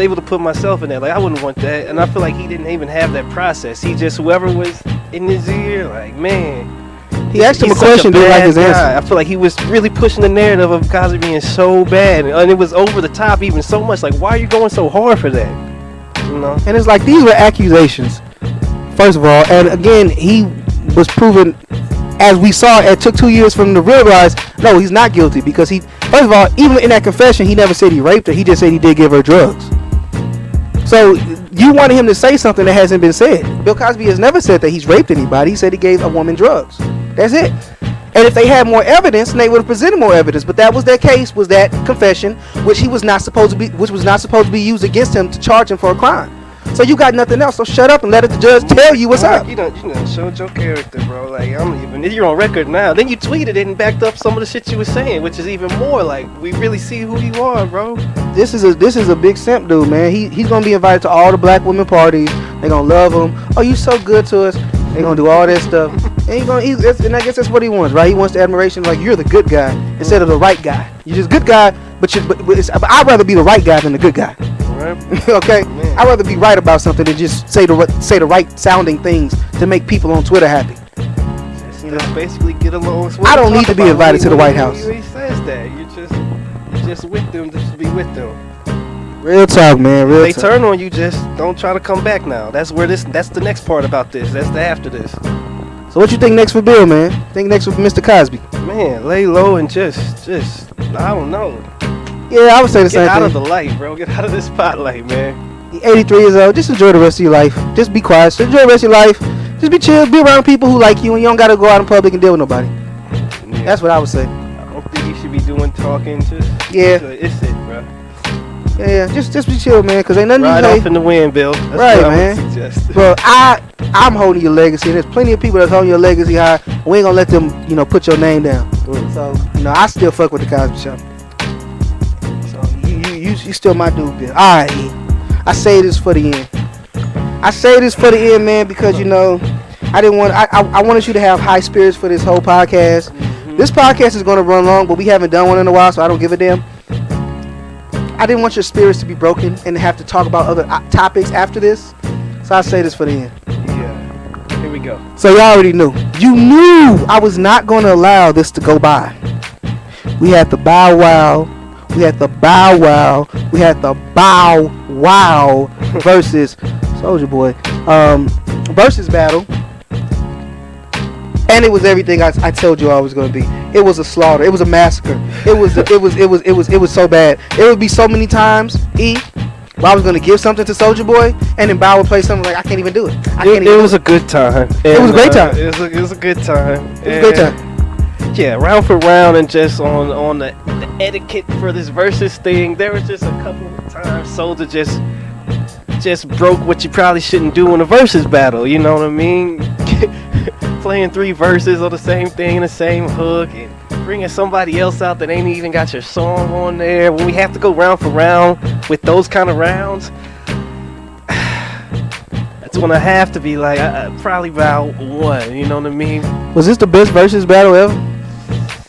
able to put myself in there. Like, I wouldn't want that. And I feel like he didn't even have that process. He just, whoever was in his ear, like, man. He asked him a question, didn't like his answer. I feel like he was really pushing the narrative of Cosby being so bad. And it was over the top even so much. Like, why are you going so hard for that? You know? And it's like, these were accusations, first of all. And again, he was proven, as we saw, it took 2 years for him to realize, no, he's not guilty. Because first of all, even in that confession, he never said he raped her. He just said he did give her drugs. So you wanted him to say something that hasn't been said. Bill Cosby has never said that he's raped anybody. He said he gave a woman drugs. That's it. And if they had more evidence, then they would have presented more evidence. But that was their case, was that confession, which was not supposed to be used against him to charge him for a crime. So you got nothing else. So shut up and let the judge tell you what's up. You done showed your character, bro. Like, you're on record now. Then you tweeted it and backed up some of the shit you were saying, which is even more like, we really see who you are, bro. This is a big simp dude, man. He's gonna be invited to all the black women parties. They gonna love him. Oh, you so good to us. They gonna do all that stuff. And and I guess that's what he wants, right? He wants the admiration, like you're the good guy instead of the right guy. You're just good guy, but I'd rather be the right guy than the good guy. Right. Okay, man. I'd rather be right about something than just say the right sounding things to make people on Twitter happy. You know, basically get along. I don't need to be invited to the White House. He says that you're just with them just to be with them. Real talk, man. Real talk. They turn on you, just don't try to come back now. That's the next part about this. That's the after this. So what you think next for Bill, man? Think next for Mr. Cosby? Man, lay low and just I don't know. Yeah, I would say the same thing. Get out of the light, bro. Get out of the spotlight, man. You're 83 years old. Just enjoy the rest of your life. Just be quiet. Just enjoy the rest of your life. Just be chill. Be around people who like you, and you don't gotta go out in public and deal with nobody. Yeah. That's what I would say. I don't think you should be doing talking. It's it, bro. Yeah. Just be chill, man. Cause ain't nothing Ride you say. off in the wind, Bill. That's right, what man. I would suggest. Bro, I'm holding your legacy, and there's plenty of people that's holding your legacy high. We ain't gonna let them, put your name down. So, I still fuck with the Cosby Show. So you still my dude, Bill. All right, I say this for the end. I say this for the end, man, because I wanted you to have high spirits for this whole podcast. Mm-hmm. This podcast is gonna run long, but we haven't done one in a while, so I don't give a damn. I didn't want your spirits to be broken and have to talk about other topics after this. So I say this for the end. Yeah. Here we go. So y'all already knew. You knew I was not going to allow this to go by. We had the Bow Wow. We had the Bow Wow. We had the Bow Wow versus Soulja Boy versus battle. And it was everything I told you I was going to be. It was a slaughter. It was a massacre. It was so bad. It would be so many times, where I was going to give something to Soulja Boy, and then Bow would play something like, I can't even do it. It was a good time. It was a great time. It was a good time. It was a great time. Yeah, round for round, and just on the etiquette for this versus thing, there was just a couple of times Soulja just broke what you probably shouldn't do in a versus battle. You know what I mean? Playing 3 verses of the same thing, the same hook, and bringing somebody else out that ain't even got your song on there. When we have to go round for round with those kind of rounds, that's when I have to be like, probably about 1. You know what I mean? Was this the best versus battle ever?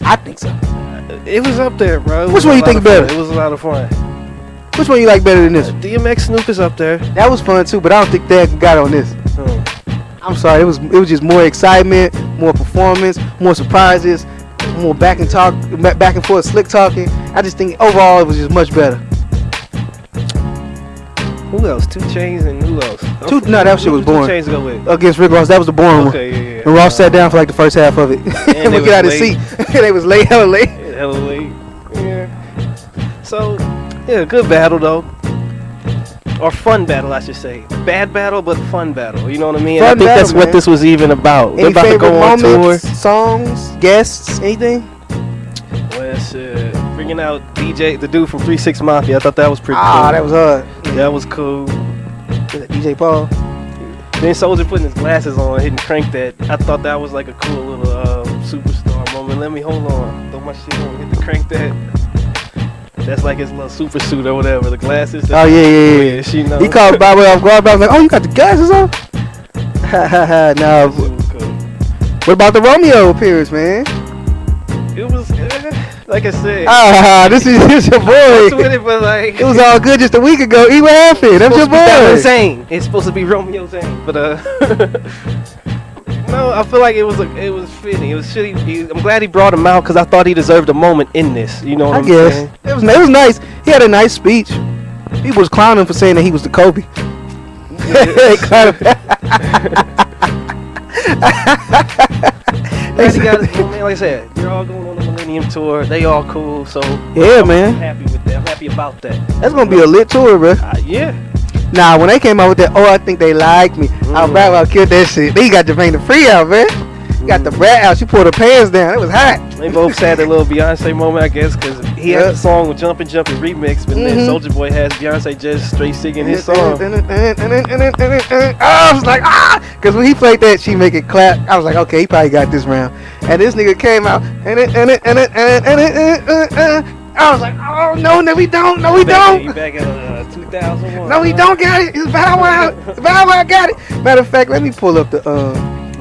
I think so. It was up there, bro. Which one you think better? It was a lot of fun. Which one you like better than this? DMX Snoop is up there. That was fun too, but I don't think Thad got on this. I'm sorry, it was just more excitement, more performance, more surprises, more back and forth slick talking. I just think overall it was just much better. Who else? 2 Chainz and who else? No, that shit was boring. 2 Chainz go with? Against Rick Ross, that was the boring one. Yeah. And Ross sat down for like the first half of it. And we get out of his seat. They was late, hella late. Yeah. So, yeah, good battle though. Or fun battle, I should say. Bad battle, but fun battle. You know what I mean? I think that's what this was even about. Any about favorite to go on moments, tour. songs, guests, anything? Well, shit. Bringing out DJ, the dude from 3-6 Mafia. I thought that was pretty cool. Ah, that was hard. Yeah. That was cool. DJ Paul. Then Soulja putting his glasses on, hitting crank that. I thought that was like a cool little superstar moment. Let me hold on. Throw my shit on, hit the crank that. That's like his little super suit or whatever. The glasses. Oh yeah. She knows. He called Bob off guard. I was like, oh, you got the glasses on? No. What about the Romeo appearance, man? It was, like I said. This is your boy. With it, but like, it was all good just a week ago. Eat what happened? That's your boy. Zane. It's supposed to be Romeo Zane, but no, I feel like it was fitting. It was shitty. I'm glad he brought him out because I thought he deserved a moment in this. You know what I'm saying? It was nice. He had a nice speech. People was clowning him for saying that he was the Kobe. Glad he got his moment. Like I said, they're all going on the Millennium Tour. They all cool. So yeah, man. I'm happy with that. I'm happy about that. That's gonna be a lit tour, bro. Yeah. Nah, when they came out with that, I think they like me. I killed that shit. They got Jermaine the Free out, man. Got the brat out. She pulled her pants down. It was hot. They both had a little Beyonce moment, I guess, because he had the song with Jumpin' Jumpin' remix, but then Soulja Boy has Beyonce just straight singing his song. I was like, because when he played that, she make it clap. I was like, okay, he probably got this round. And this nigga came out, I was like, oh no, we don't, no, we don't. He back at 2001. No, we don't got it. It's Bow Wow. Bow Wow got it. Matter of fact, let me pull up the.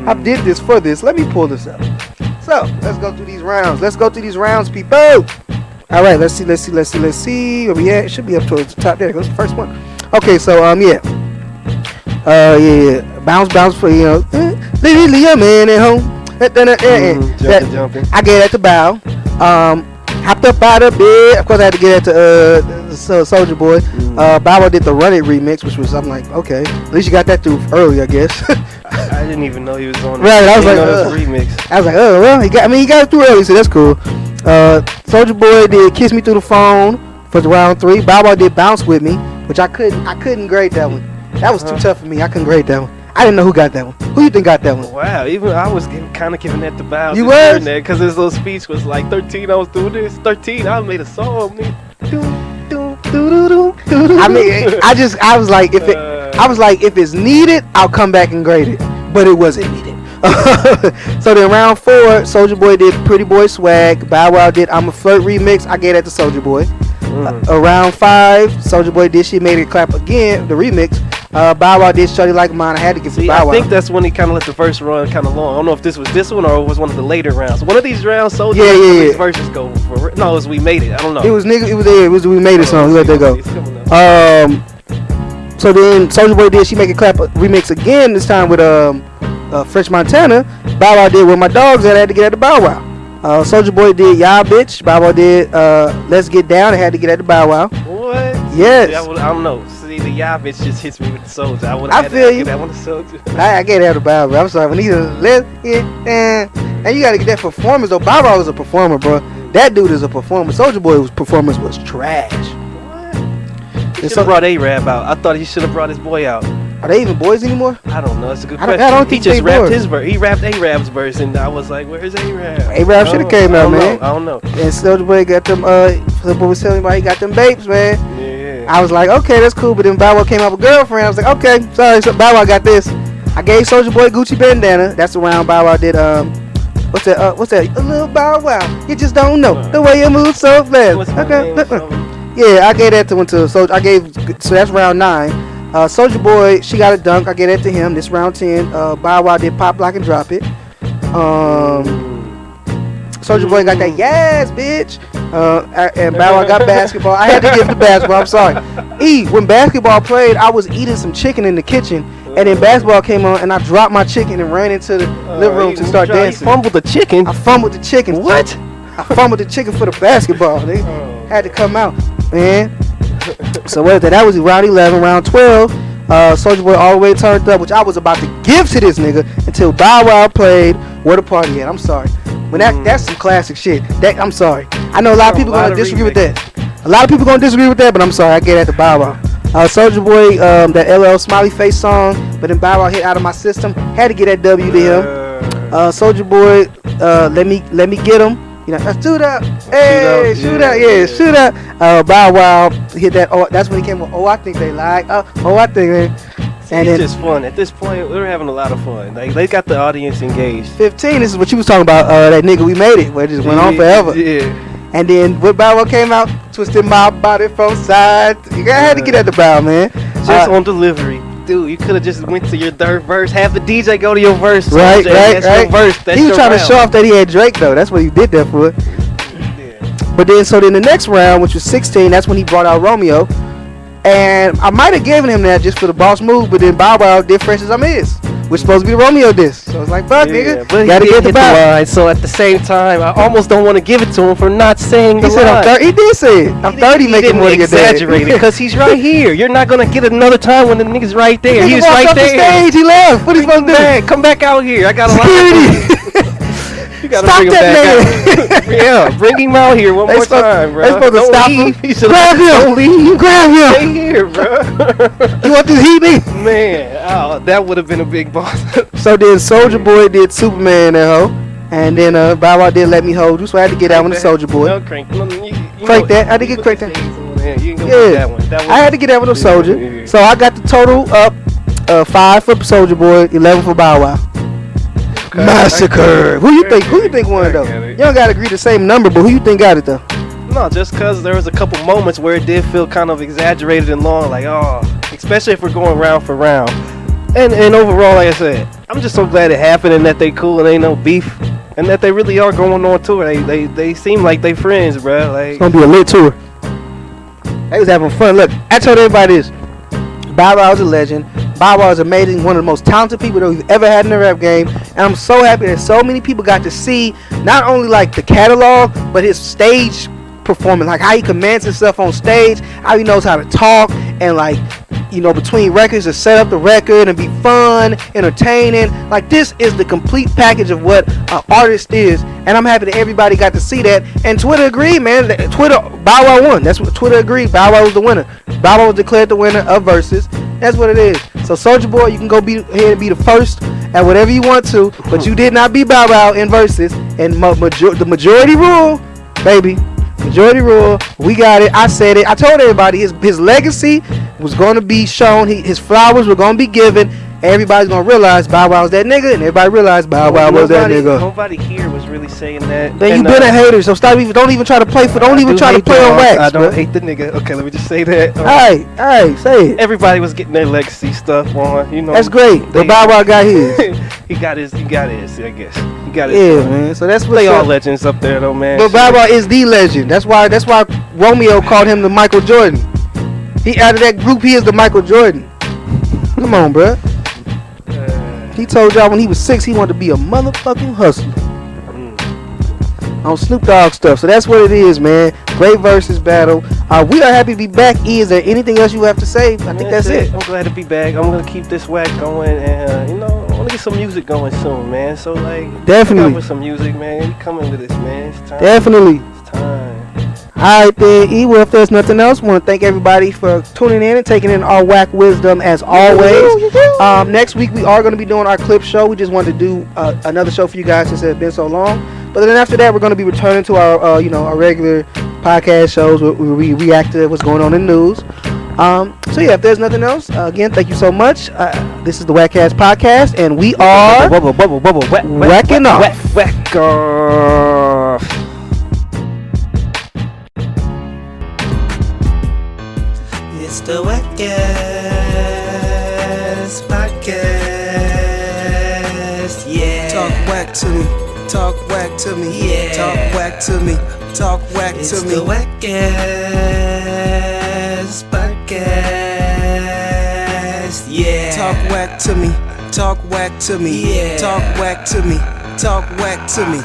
I did this for this. Let me pull this up. So let's go through these rounds. People. All right, let's see. Where we at? It should be up towards the top. There goes the first one. Okay, so yeah. Bounce for leave your man at home. Jumping. I gave that to Bow. Hopped up out of bed. Of course, I had to get that to Soulja Boy. Bow Wow did the Run It remix, which was, I'm like, okay, at least you got that through early, I guess. I didn't even know he was on. Right, I was like, remix. I was like, oh well, he got it through early, so that's cool. Soulja Boy did Kiss Me Through the Phone for round 3. Bow Wow did Bounce With Me, which I couldn't grade that one. That was too tough for me. I couldn't grade that one. I didn't know who got that one. Who you think got that one? Wow, even I was kind of giving that to Bow. You was? Because his little speech was like 13. I was doing this. 13. I made a song. Man. I mean, I was like, if it's needed, I'll come back and grade it. But it wasn't needed. So then round 4, Soulja Boy did Pretty Boy Swag. Bow Wow did I'm a Flirt remix. I gave that to Soulja Boy. Round 5, Soulja Boy did She Made It Clap Again, the remix. Bow Wow did Shorty Like Mine. I had to give to Bow Wow. I think that's when he kind of let the verse run kind of long. I don't know if this was this one or it was one of the later rounds. One of these rounds, Soulja Boy's verses go for. No, it was We Made It. I don't know. It was We Made It song. We let that go. So then Soulja Boy did She Make It Clap remix again. This time with French Montana. Bow Wow did Where My Dogs At. I had to get at the Bow Wow. Soulja Boy did Y'all Bitch. Bow Wow did Let's Get Down. I had to get at the Bow Wow. What? Yes. I don't know. See, the Y'all Bitch just hits me with the Soulja. I feel you. That one to Soulja. I get at the Bow Wow. I'm sorry. When he Let's Get Down. And you got to get that performance though. Bow Wow is a performer, bro. That dude is a performer. Soulja Boy's performance was trash. He should have brought A-Rab out. I thought he should have brought his boy out. Are they even boys anymore? I don't know. That's a good question. I don't he think just they rapped were. his verse. He rapped A-Rab's verse, and I was like, "Where's A-Rab?" A-Rab should have came out, man. I don't know. And Soulja Boy got them. Soulja Boy was telling me about he got them babes, man. Yeah. I was like, okay, that's cool. But then Bow Wow came out with girlfriend. I was like, okay, sorry, so Bow Wow got this. I gave Soulja Boy Gucci bandana. That's the round Bow Wow did. What's that? A little Bow Wow. You just don't know the way you move so fast. Okay. Yeah, I gave that to Soulja. So that's round 9. Soulja Boy, She Got a Dunk. I gave that to him. This round 10. Bow Wow did Pop, Lock, and Drop It. Soulja Boy got that yes, bitch. And Bow Wow got basketball. I had to give the basketball. I'm sorry. When basketball played, I was eating some chicken in the kitchen. And then basketball came on, and I dropped my chicken and ran into the living room to start dancing. You fumbled the chicken? I fumbled the chicken. What? I fumbled the chicken for the basketball. They had to come out, man. So what is that? That was round 11. Round 12, Soulja Boy All the Way Turned Up, which I was about to give to this nigga until Bow Wow played Where the Party At. I'm sorry. When that's some classic shit. I'm sorry. I know a lot of people gonna disagree with that. A lot of people gonna disagree with that, but I'm sorry. I get at the Bow Wow. Soulja Boy, that LL Smiley Face song, but then Bow Wow hit Out of My System. Had to get that W to him. Soulja Boy, Let Me Get Him. You know, let's do that. Hey, shoot out. Yeah, shoot out. Bow Wow hit that. Oh, that's when he came with. Oh, I think they like. Oh, I think they. And it's just fun. At this point, we're having a lot of fun. Like they got the audience engaged. 15. This is what you was talking about. That nigga We Made It, where it just went on forever. Yeah. And then when Bow Wow came out, twisted my body from side. You had to get at the Bow, man. Just on delivery. Dude, you could have just went to your third verse. Have the DJ go to your verse. Right. Your verse. That's he was trying round. to show off that he had Drake, though. That's what he did that for. Yeah. But then, so then the next round, which was 16, that's when he brought out Romeo. And I might have given him that just for the boss move, but then Bow Wow did Fresh As I'm Is, which supposed to be the Romeo disc. So it's like, fuck, nigga. But gotta get the line. So at the same time, I almost don't want to give it to him for not saying the line. He said, he did say it. I'm 30 making more than your dad. Exaggerated because he's right here. You're not going to get another time when the nigga's right there. He was right there. The stage, he left. What are you supposed to do? Come back out here. I got a lot of You gotta Stop bring him that back out. Yeah, bring him out here one more time, bro. They supposed to stop him. Grab him. Don't leave. Grab him. Stay here, bro. You want this heat, me? Man, that would have been a big boss. So then Soulja Boy did Superman that hoe. And then Bow Wow did let me hold you, so I had to get that one to Soulja Boy. No, crank. No, Crank that. I had to get crank that. That one. I had to get that one to Soulja. Yeah. So I got the total up 5 for Soulja Boy, 11 for Bow Wow. Okay. Massacre. Who you think won though? You don't gotta agree the same number, but who you think got it though? No, just because there was a couple moments where it did feel kind of exaggerated and long, like, oh, especially if we're going round for round. And overall, like I said, I'm just so glad it happened and that they cool and ain't no beef. And that they really are going on tour. They seem like they friends, bro. Like, It's gonna be a lit tour. They was having fun. Look, I told everybody this. Bow Wow is a legend. Bow Wow is amazing. One of the most talented people that we've ever had in the rap game. And I'm so happy that so many people got to see not only like the catalog, but his stage performance, like how he commands himself on stage, how he knows how to talk, and like, you know, between records to set up the record and be fun, entertaining. Like, this is the complete package of what an artist is, and I'm happy that everybody got to see that. And Twitter agreed, man. Twitter, Bow Wow won. That's what Twitter agreed. Bow Wow was the winner. Bow Wow was declared the winner of Versus. That's what it is. So Soulja Boy, you can go be ahead and be the first at whatever you want to, but you did not beat Bow Wow in Versus. And the majority rule, baby. Majority rule, we got it. I said it. I told everybody his legacy was going to be shown. His flowers were going to be given. Everybody's going to realize Bow Wow was that nigga, and everybody realized Bow Wow was that nigga. Nobody here was really saying that. Then you been a hater, so don't even try to play on wax. I don't hate the nigga. Okay, let me just say that. Alright, say it. Everybody was getting their legacy stuff on, you know. That's great. But Bow Wow got his. he got his, I guess. He got his. Yeah, man. So that's what they all legends up there though, man. But Bow Wow is the legend. That's why Romeo called him the Michael Jordan. He out of that group, he is the Michael Jordan. Come on, bruh. He told y'all when he was 6 he wanted to be a motherfucking hustler. On Snoop Dogg stuff. So that's what it is, man. Great versus battle. We are happy to be back. Is there anything else you have to say? I think that's it. I'm glad to be back. I'm gonna keep this whack going, and I want to get some music going soon, man. So like, definitely with some music, man. We coming with this, man. It's time. Definitely. It's time. Alright then, well, if there's nothing else, I want to thank everybody for tuning in and taking in our whack wisdom as always. Next week we are going to be doing our clip show. We just wanted to do another show for you guys since it's been so long. But then after that, we're going to be returning to our our regular podcast shows where we react to what's going on in the news. So yeah, if there's nothing else, again, thank you so much. This is the WACCast podcast, and we are whacking off. Whack off. It's the WACCast podcast, yeah. Talk whack to me. Talk whack to me. Yeah. Talk whack to me. Talk whack It's to me. the WACCast podcast, yeah. Talk whack to me. Talk whack to me. Yeah. Talk whack to me. Talk whack to me.